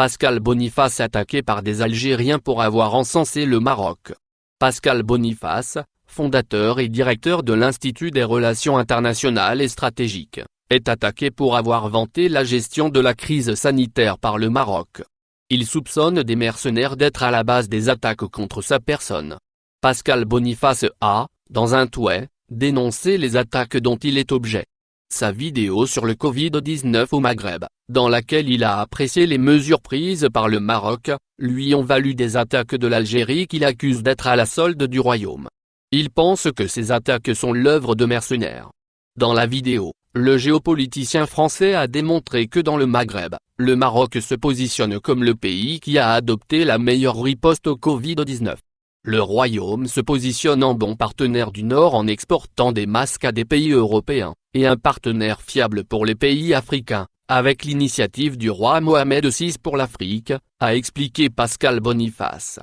Pascal Boniface attaqué par des Algériens pour avoir encensé le Maroc. Pascal Boniface, fondateur et directeur de l'Institut des Relations Internationales et Stratégiques, est attaqué pour avoir vanté la gestion de la crise sanitaire par le Maroc. Il soupçonne des mercenaires d'être à la base des attaques contre sa personne. Pascal Boniface a, dans un tweet, dénoncé les attaques dont il est objet. Sa vidéo sur le Covid-19 au Maghreb, dans laquelle il a apprécié les mesures prises par le Maroc, lui ont valu des attaques de l'Algérie qu'il accuse d'être à la solde du royaume. Il pense que ces attaques sont l'œuvre de mercenaires. Dans la vidéo, le géopoliticien français a démontré que dans le Maghreb, le Maroc se positionne comme le pays qui a adopté la meilleure riposte au Covid-19. Le royaume se positionne en bon partenaire du Nord en exportant des masques à des pays européens, et un partenaire fiable pour les pays africains, avec l'initiative du roi Mohamed VI pour l'Afrique, a expliqué Pascal Boniface.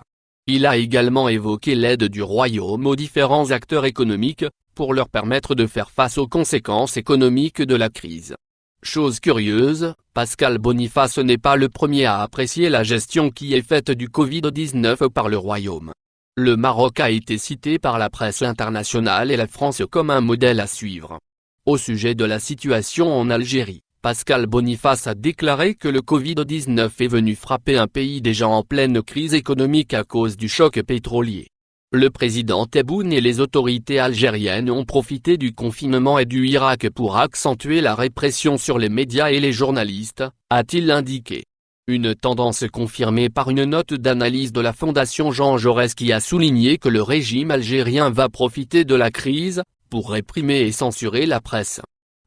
Il a également évoqué l'aide du royaume aux différents acteurs économiques, pour leur permettre de faire face aux conséquences économiques de la crise. Chose curieuse, Pascal Boniface n'est pas le premier à apprécier la gestion qui est faite du Covid-19 par le royaume. Le Maroc a été cité par la presse internationale et la France comme un modèle à suivre. Au sujet de la situation en Algérie, Pascal Boniface a déclaré que le Covid-19 est venu frapper un pays déjà en pleine crise économique à cause du choc pétrolier. Le président Tebboune et les autorités algériennes ont profité du confinement et du Irak pour accentuer la répression sur les médias et les journalistes, a-t-il indiqué. Une tendance confirmée par une note d'analyse de la Fondation Jean Jaurès qui a souligné que le régime algérien va profiter de la crise, pour réprimer et censurer la presse.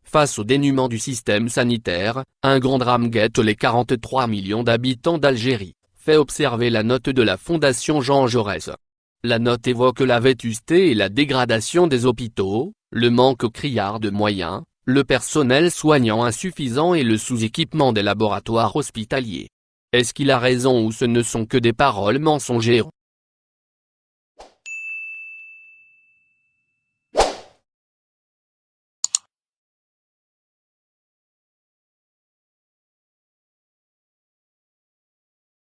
Face au dénuement du système sanitaire, un grand drame guette les 43 millions d'habitants d'Algérie, fait observer la note de la Fondation Jean Jaurès. La note évoque la vétusté et la dégradation des hôpitaux, le manque criard de moyens, le personnel soignant insuffisant et le sous-équipement des laboratoires hospitaliers. Est-ce qu'il a raison ou ce ne sont que des paroles mensongères?